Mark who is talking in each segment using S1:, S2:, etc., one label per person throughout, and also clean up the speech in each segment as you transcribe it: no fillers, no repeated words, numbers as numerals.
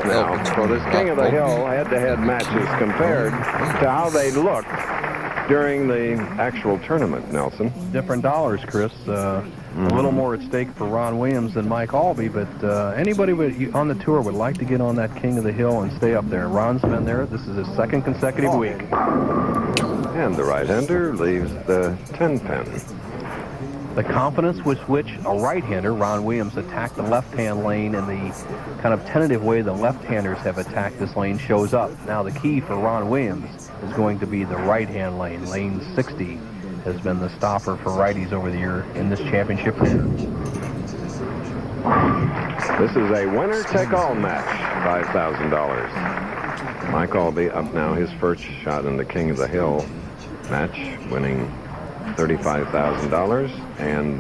S1: now for this King of the Hill head-to-head matches compared to how they looked during the actual tournament, Nelson.
S2: Different dollars, Chris. A little more at stake for Ron Williams than Mike Aulby, but anybody on the tour would like to get on that King of the Hill and stay up there. Ron's been there. This is his second consecutive week.
S1: And the right-hander leaves the 10-pin.
S2: The confidence with which a right-hander, Ron Williams, attacked the left-hand lane and the kind of tentative way the left-handers have attacked this lane shows up. Now the key for Ron Williams is going to be the right-hand lane. Lane 60 has been the stopper for righties over the year in this championship round.
S1: This is a winner-take-all match, $5,000. Mike Aulby up now, his first shot in the King of the Hill match, winning $35,000 and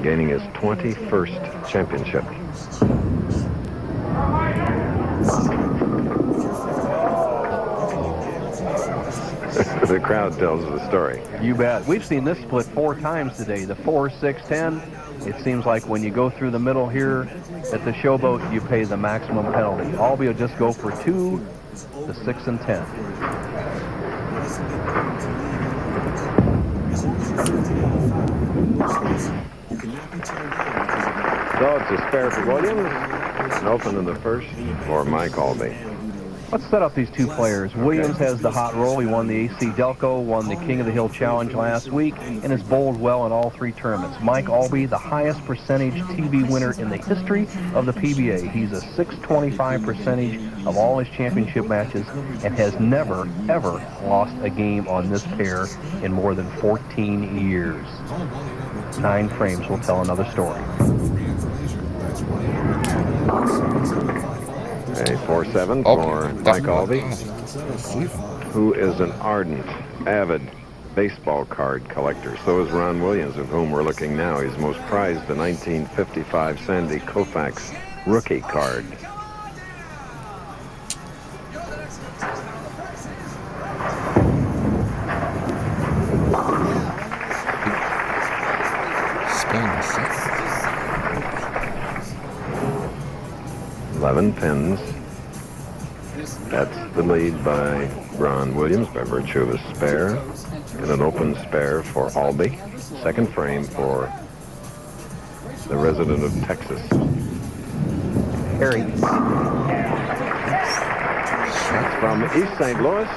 S1: gaining his 21st championship. The crowd tells the story.
S2: You bet. We've seen this split 4 times today. The 4, 6, 10. It seems like when you go through the middle here at the Showboat, you pay the maximum penalty. Aulby will just go for 2, the 6 and 10.
S1: So it's a spare for Williams. An open in the first for Mike Aulby.
S2: Let's set up these two players. Williams has the hot roll. He won the AC Delco, won the King of the Hill Challenge last week, and has bowled well in all 3 tournaments. Mike Aulby, the highest percentage TB winner in the history of the PBA. He's a .625 percentage of all his championship matches and has never, ever lost a game on this pair in more than 14 years. 9 frames will tell another story.
S1: A 4-7 for Mike Aulby, who is an ardent, avid baseball card collector. So is Ron Williams, of whom we're looking now. He's most prized the 1955 Sandy Koufax rookie card.
S3: Spain 6.
S1: 11 pins. That's the lead by Ron Williams by virtue of a spare and an open spare for Aulby. Second frame for the resident of Texas.
S2: Harry.
S1: That's from East St. Louis,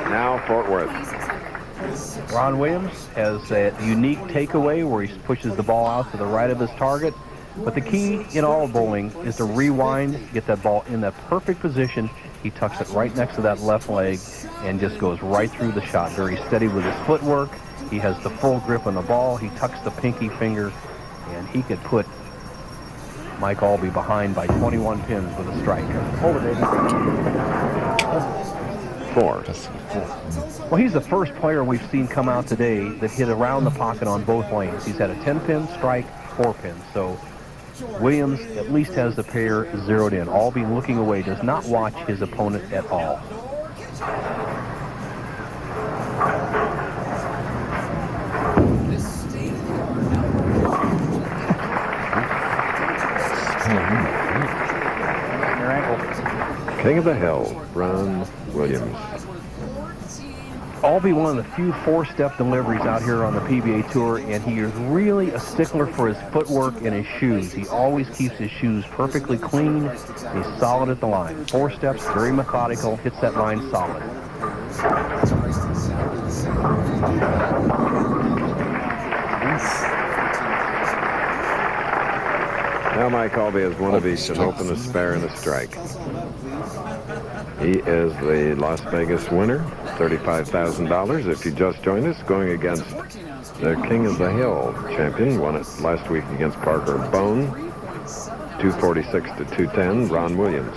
S1: now Fort Worth.
S2: Ron Williams has a unique takeaway where he pushes the ball out to the right of his target. But the key in all bowling is to rewind, get that ball in that perfect position. He tucks it right next to that left leg and just goes right through the shot. Very steady with his footwork. He has the full grip on the ball. He tucks the pinky finger, and he could put Mike Aulby behind by 21 pins with a strike. Hold it, David.
S1: 4.
S2: Well, he's the first player we've seen come out today that hit around the pocket on both lanes. He's had a 10-pin strike, 4 pins. So Williams at least has the pair zeroed in. Aulby looking away, does not watch his opponent at all.
S1: King of the Hill, Ron Williams.
S2: Aulby, one of the few 4-step deliveries out here on the PBA Tour, and he is really a stickler for his footwork and his shoes. He always keeps his shoes perfectly clean. He's solid at the line. 4 steps, very methodical, hits that line solid.
S1: Now Mike Aulby has one of each, an open, a spare, and a strike. He is the Las Vegas winner, $35,000. If you just joined us, going against the King of the Hill champion, won it last week against Parker Bone, 246 to 210, Ron Williams.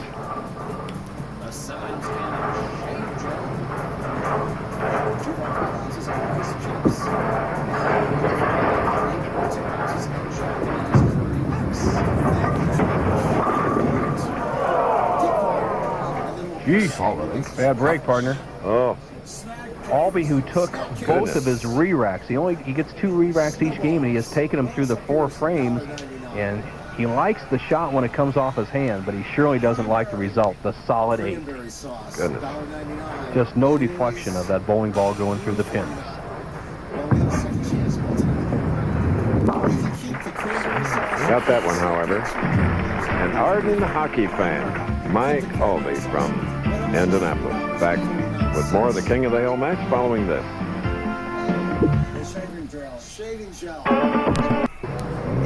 S2: Jeez, bad break, partner.
S1: Oh.
S2: Aulby, who took both of his re-racks. He gets 2 re-racks each game, and he has taken them through the 4 frames, and He likes the shot when it comes off his hand, but he surely doesn't like the result, the solid 8.
S1: Goodness.
S2: Just no deflection of that bowling ball going through the pins.
S1: Got that one, however. An ardent hockey fan, Mike Aulby from Indianapolis. Back with more of the King of the Hill match following this.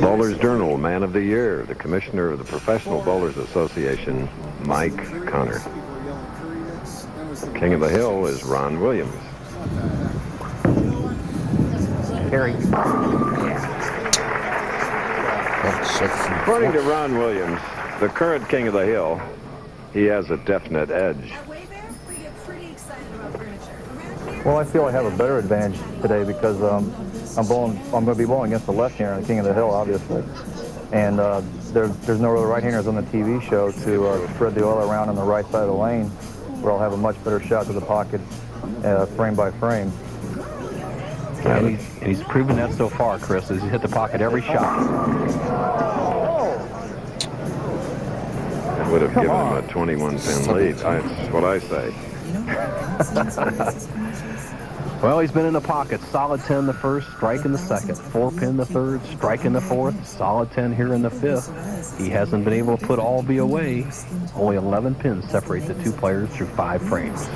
S1: Bowlers Journal Man of the Year, the Commissioner of the Professional Bowlers Association, Mike Connor. King of the Hill is Ron Williams.
S2: Harry.
S1: According to Ron Williams, the current King of the Hill, he has a definite edge.
S3: Well, I feel I have a better advantage today because I'm going to be bowling against the left-hander on the King of the Hill, obviously. And there's no other right-handers on the TV show to spread the oil around on the right side of the lane, where I'll have a much better shot to the pocket frame by frame.
S2: And he's proven that so far, Chris, as he's hit the pocket every shot.
S1: It would have given him a 21-pin lead. That's what I say.
S2: Well, he's been in the pocket. Solid 10 the first, strike in the second. 4-pin the third, strike in the fourth. Solid 10 here in the fifth. He hasn't been able to put Aulby away. Only 11 pins separate the two players through 5 frames.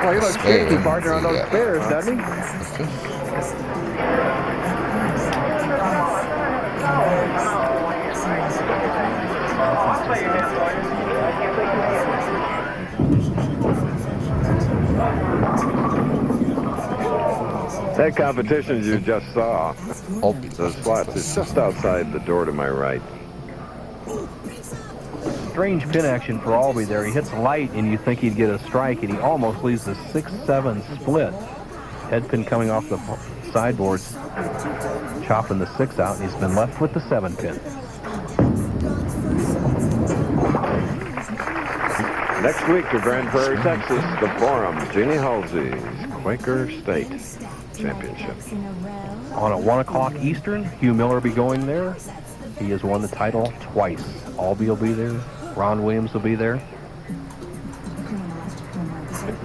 S3: Well, he looks shaky, partner, on those stairs, doesn't he?
S1: That competition you just saw, the slots, is just outside the door to my right.
S2: Strange pin action for Aulby there. He hits light and you think he'd get a strike, and he almost leaves the 6-7 split. Head pin coming off the sideboards, chopping the 6 out, and he's been left with the 7 pin.
S1: Next week to Grand Prairie, Texas, the Forum, Jeannie Halsey's Quaker State Championship.
S2: On at 1 o'clock Eastern, Hugh Miller will be going there. He has won the title twice. Aulby will be there. Ron Williams will be there.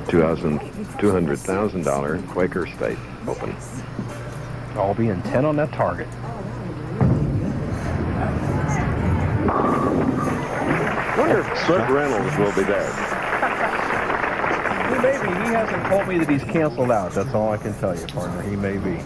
S1: $200,000 Quaker State Open.
S2: Aulby and 10 on that target.
S1: Wonder if Burt Reynolds will be there.
S2: He may be. He hasn't told me that he's canceled out. That's all I can tell you, partner. He may be.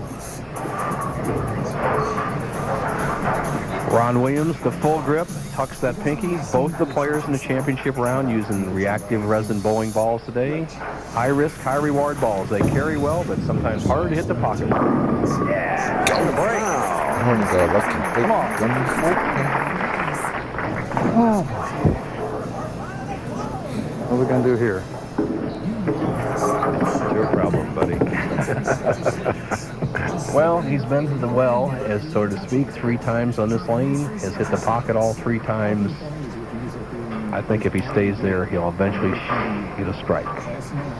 S2: Ron Williams, the full grip, tucks that pinky. Both the players in the championship round using reactive resin bowling balls today. High risk, high reward balls. They carry well, but sometimes hard to hit the pocket. Yeah! Get the break.
S3: Come on. Oh, boy. What are we going to do here?
S1: It's your problem, buddy.
S2: Well, he's been to the well, as so to speak, 3 times on this lane. Has hit the pocket all 3 times. I think if he stays there, he'll eventually get a strike.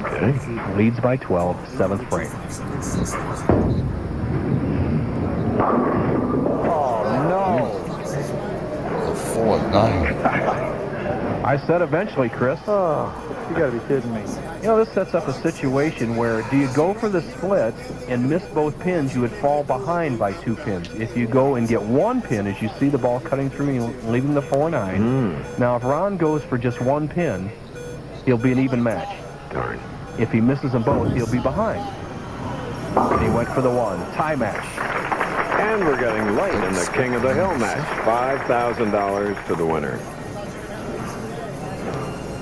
S1: Okay.
S2: Leads by 12, 7th frame.
S3: Oh, no.
S4: 4-9.
S2: I said eventually, Chris.
S3: Oh, you got to be kidding me.
S2: You know, this sets up a situation where do you go for the split and miss both pins, you would fall behind by 2 pins. If you go and get 1 pin, as you see the ball cutting through me, leaving the 4-9. Now, if Ron goes for just 1 pin, he'll be an even match.
S1: Darn.
S2: If he misses them both, he'll be behind. And he went for the 1. Tie match.
S1: And we're getting late in the King of the Hill match. $5,000 to the winner.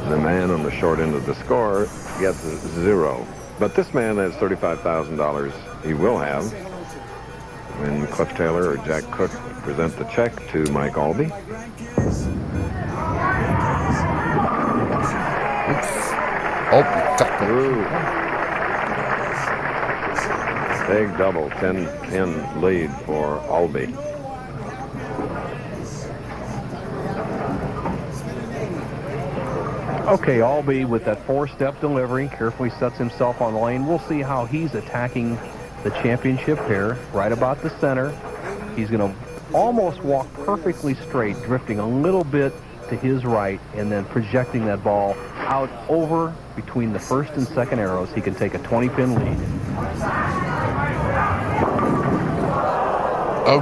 S1: The man on the short end of the score gets 0. But this man has $35,000 he will have when Cliff Taylor or Jack Cook present the check to Mike Aulby. Ooh. Big double, 10-pin lead for Aulby.
S2: Okay, Aulby with that 4-step delivery, carefully sets himself on the lane. We'll see how he's attacking the championship pair right about the center. He's going to almost walk perfectly straight, drifting a little bit to his right, and then projecting that ball out over between the first and second arrows. He can take a 20-pin lead.
S4: Oh.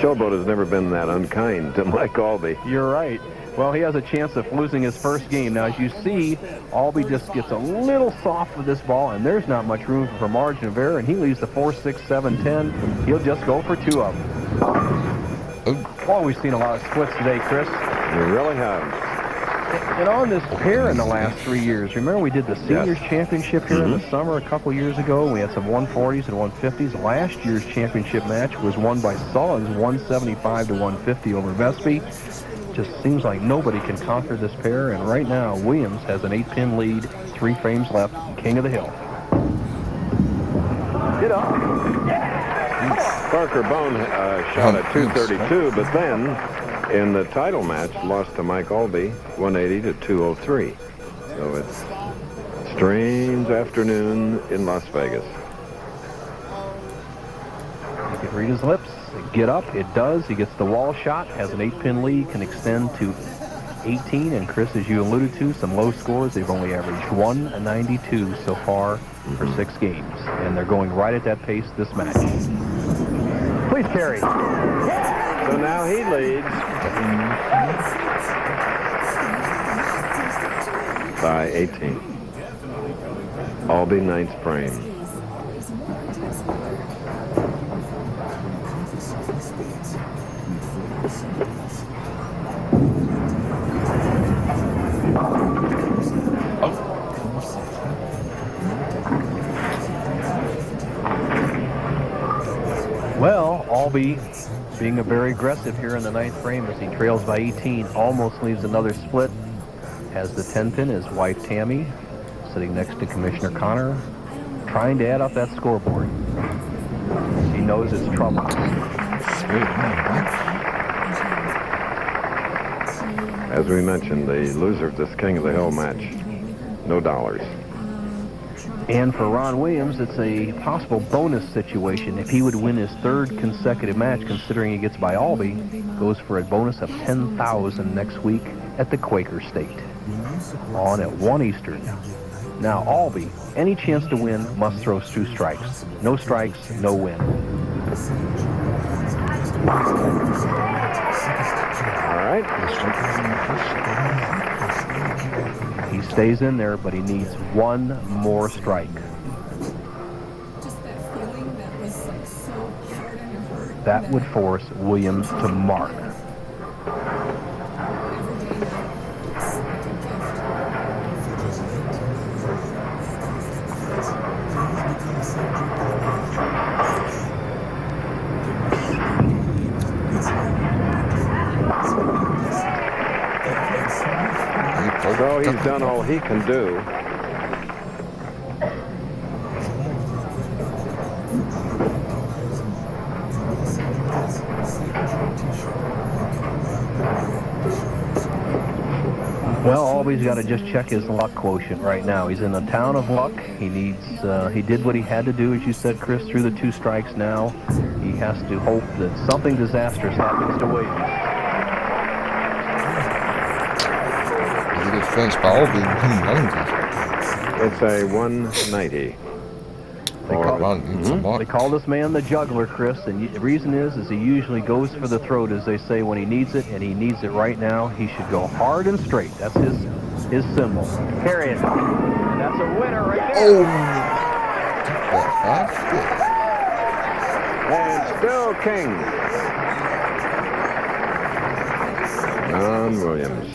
S1: Showboat has never been that unkind to Mike Aulby.
S2: You're right. Well, he has a chance of losing his first game. Now, as you see, Aulby just gets a little soft with this ball, and there's not much room for margin of error, and he leaves the 4, 6, 7, 10. He'll just go for 2 of them. Oh, we've seen a lot of splits today, Chris.
S1: You really have.
S2: And on this pair in the last 3 years, remember we did the Seniors Championship here in the summer a couple years ago. We had some 140s and 150s. Last year's championship match was won by Sullins, 175 to 150 over Vespi. Just seems like nobody can conquer this pair, and right now Williams has an 8-pin lead, 3 frames left, King of the Hill. Get up.
S1: Parker Bone shot at 232, but then in the title match lost to Mike Aulby 180 to 203. So it's a strange afternoon in Las Vegas.
S2: He can read his lips. Get up. It does. He gets the wall shot, has an 8-pin lead, can extend to 18. And Chris, as you alluded to, some low scores. They've only averaged 192 so far for 6 games. And they're going right at that pace this match. Please carry.
S1: So now he leads by 18. Aulby 9th frame.
S2: Well, Aulby being a very aggressive here in the 9th frame as he trails by 18, almost leaves another split. Has the 10-pin, his wife Tammy, sitting next to Commissioner Connor, trying to add up that scoreboard. He knows it's trouble.
S1: As we mentioned, the loser of this King of the Hill match, no dollars.
S2: And for Ron Williams, it's a possible bonus situation. If he would win his 3rd consecutive match, considering he gets by Aulby, goes for a bonus of $10,000 next week at the Quaker State. On at 1 Eastern. Now, Aulby, any chance to win, must throw 2 strikes. No strikes, no win.
S1: All right.
S2: He stays in there, but he needs 1 more strike. That would force Williams to mark.
S1: So he's done all he can do.
S2: Well, Aulby's got to just check his luck quotient right now. He's in a town of luck. He needs, he did what he had to do, as you said, Chris, through the 2 strikes now. He has to hope that something disastrous happens to Williams.
S4: Defense by Aulby, 190.
S1: It's a 190.
S2: They call this man the juggler, Chris, and the reason is he usually goes for the throat, as they say, when he needs it, and he needs it right now. He should go hard and straight. That's his symbol. Carry it. And that's a winner right there.
S4: Oh!
S1: And still king. Ron Williams.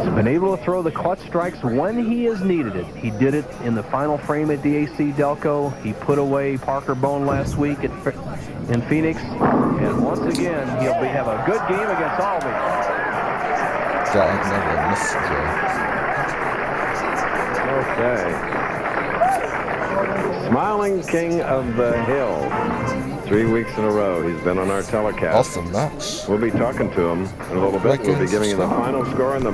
S2: He's been able to throw the clutch strikes when he has needed it. He did it in the final frame at DAC Delco. He put away Parker Bone last week in Phoenix. And once again, he'll have a good game against Aulby.
S4: Never missed.
S1: Okay. Smiling King of the Hill. 3 weeks in a row he's been on our telecast.
S4: Awesome match.
S1: We'll be talking to him in a little bit.
S4: Like
S1: We'll be
S4: it,
S1: giving you the
S4: subscribe.
S1: final score and the